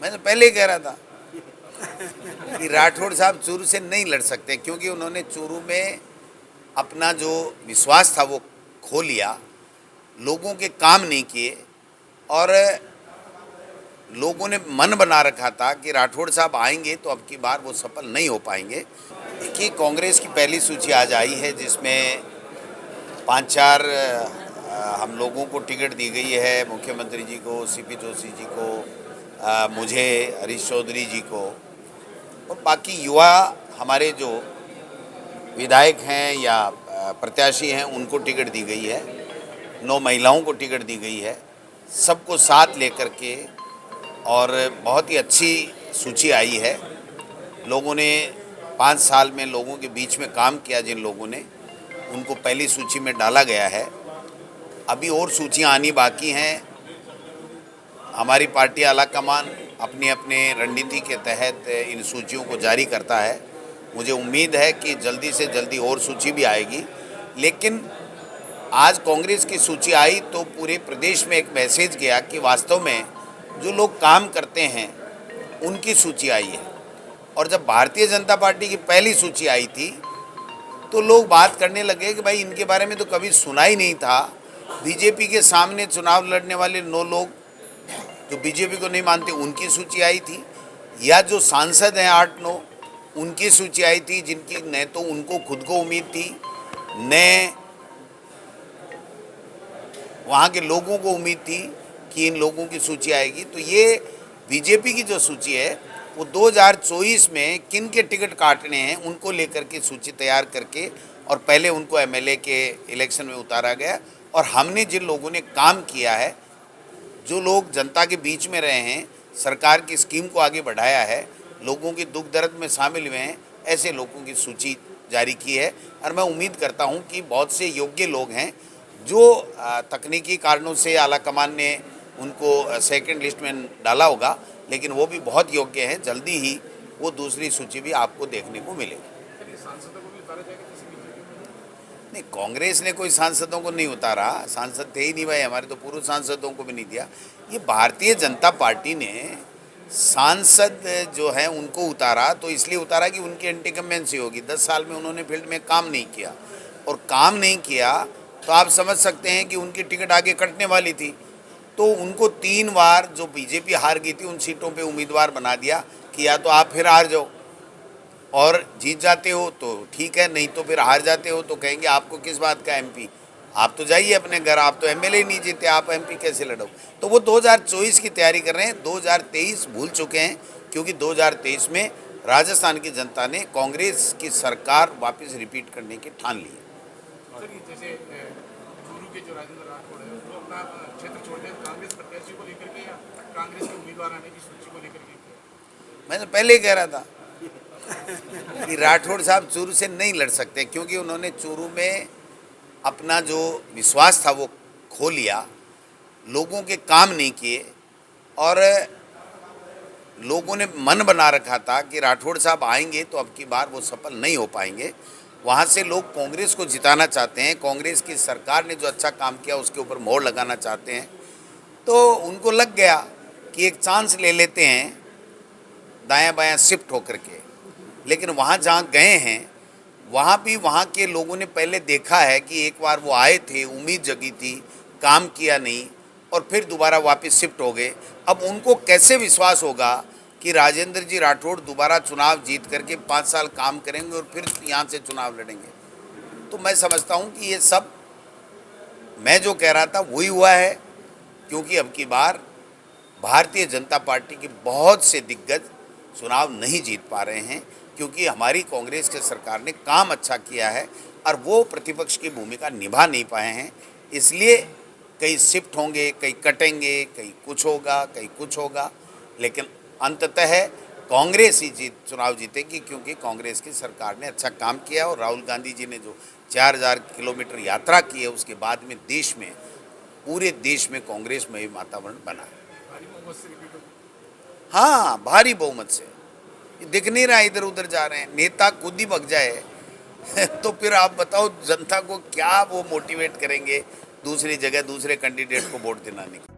मैं तो पहले ही कह रहा था कि राठौड़ साहब चूरू से नहीं लड़ सकते, क्योंकि उन्होंने चूरू में अपना जो विश्वास था वो खो लिया, लोगों के काम नहीं किए और लोगों ने मन बना रखा था कि राठौड़ साहब आएंगे तो अब की बार वो सफल नहीं हो पाएंगे। देखिए, कांग्रेस की पहली सूची आज आई है जिसमें 5-4 हम लोगों को टिकट दी गई है, मुख्यमंत्री जी को, सीपी जोशी जी को, मुझे, हरीश चौधरी जी को, और बाकी युवा हमारे जो विधायक हैं या प्रत्याशी हैं उनको टिकट दी गई है, 9 महिलाओं को टिकट दी गई है। सबको साथ लेकर के और बहुत ही अच्छी सूची आई है। लोगों ने 5 साल में लोगों के बीच में काम किया, जिन लोगों ने, उनको पहली सूची में डाला गया है। अभी और सूचियां आनी बाकी हैं। हमारी पार्टी आलाकमान अपनी अपने रणनीति के तहत इन सूचियों को जारी करता है। मुझे उम्मीद है कि जल्दी से जल्दी और सूची भी आएगी। लेकिन आज कांग्रेस की सूची आई तो पूरे प्रदेश में एक मैसेज गया कि वास्तव में जो लोग काम करते हैं उनकी सूची आई है। और जब भारतीय जनता पार्टी की पहली सूची आई थी तो लोग बात करने लगे कि भाई इनके बारे में तो कभी सुना ही नहीं था। बीजेपी के सामने चुनाव लड़ने वाले 9 लोग जो बीजेपी को नहीं मानते उनकी सूची आई थी, या जो सांसद हैं 8-9 उनकी सूची आई थी, जिनकी न तो उनको खुद को उम्मीद थी न वहाँ के लोगों को उम्मीद थी कि इन लोगों की सूची आएगी। तो ये बीजेपी की जो सूची है वो 2024 में किन के टिकट काटने हैं उनको लेकर के सूची तैयार करके और पहले उनको एमएलए के इलेक्शन में उतारा गया। और हमने जिन लोगों ने काम किया है, जो लोग जनता के बीच में रहे हैं, सरकार की स्कीम को आगे बढ़ाया है, लोगों की दुख दर्द में शामिल हुए हैं, ऐसे लोगों की सूची जारी की है। और मैं उम्मीद करता हूं कि बहुत से योग्य लोग हैं जो तकनीकी कारणों से आलाकमान ने उनको सेकंड लिस्ट में डाला होगा, लेकिन वो भी बहुत योग्य हैं। जल्दी ही वो दूसरी सूची भी आपको देखने को मिलेगी। नहीं, कांग्रेस ने कोई सांसदों को नहीं उतारा, सांसद थे ही नहीं भाई हमारे, तो पूर्व सांसदों को भी नहीं दिया। ये भारतीय जनता पार्टी ने सांसद जो है उनको उतारा, तो इसलिए उतारा कि उनकी इनकम्बेंसी होगी। 10 साल में उन्होंने फील्ड में काम नहीं किया, और काम नहीं किया तो आप समझ सकते हैं कि उनकी टिकट आगे कटने वाली थी। तो उनको 3 बार जो बीजेपी हार गई थी उन सीटों पे उम्मीदवार बना दिया कि या तो आप फिर हार जाओ और जीत जाते हो तो ठीक है, नहीं तो फिर हार जाते हो तो कहेंगे आपको किस बात का एमपी, आप तो जाइए अपने घर, आप तो एमएलए नहीं जीते, आप एमपी कैसे लड़ो। तो वो 2024 की तैयारी कर रहे हैं, 2023 भूल चुके हैं, क्योंकि 2023 में राजस्थान की जनता ने कांग्रेस की सरकार वापस रिपीट करने की ठान ली है। जैसे चूरू के जो राजेंद्र राठौड़ है वो अपना क्षेत्र छोड़ते हैं कांग्रेस प्रत्याशी को लेकर के, या कांग्रेस के उम्मीदवार आने की सूची को लेकर के? मैं तो पहले ही कह रहा था कि राठौड़ साहब चूरू से नहीं लड़ सकते, क्योंकि उन्होंने चूरू में अपना जो विश्वास था वो खो लिया, लोगों के काम नहीं किए और लोगों ने मन बना रखा था कि राठौड़ साहब आएंगे तो अब की बार वो सफल नहीं हो पाएंगे। वहाँ से लोग कांग्रेस को जिताना चाहते हैं, कांग्रेस की सरकार ने जो अच्छा काम किया उसके ऊपर मोहर लगाना चाहते हैं। तो उनको लग गया कि एक चांस ले लेते हैं दायां बायां शिफ्ट होकर के। लेकिन वहाँ जहाँ गए हैं वहाँ भी वहाँ के लोगों ने पहले देखा है कि एक बार वो आए थे, उम्मीद जगी थी, काम किया नहीं और फिर दोबारा वापस शिफ्ट हो गए। अब उनको कैसे विश्वास होगा कि राजेंद्र जी राठौड़ दोबारा चुनाव जीत करके 5 साल काम करेंगे और फिर यहाँ से चुनाव लड़ेंगे। तो मैं समझता हूँ कि ये सब मैं जो कह रहा था वही हुआ है, क्योंकि अब की बार भारतीय जनता पार्टी के बहुत से दिग्गज चुनाव नहीं जीत पा रहे हैं, क्योंकि हमारी कांग्रेस की सरकार ने काम अच्छा किया है और वो प्रतिपक्ष की भूमिका निभा नहीं पाए हैं। इसलिए कई शिफ्ट होंगे, कई कटेंगे, कई कुछ होगा, कई कुछ होगा, लेकिन अंततः कांग्रेस ही चुनाव जीतेगी, क्योंकि कांग्रेस की सरकार ने अच्छा काम किया। और राहुल गांधी जी ने जो 4000 किलोमीटर यात्रा की है उसके बाद में देश में, पूरे देश में कांग्रेस में वातावरण बना है। हाँ, भारी बहुमत से। दिख नहीं रहा, इधर उधर जा रहे हैं, नेता खुद ही भग जाए तो फिर आप बताओ जनता को क्या वो मोटिवेट करेंगे दूसरी जगह दूसरे कैंडिडेट को वोट दिलाने की।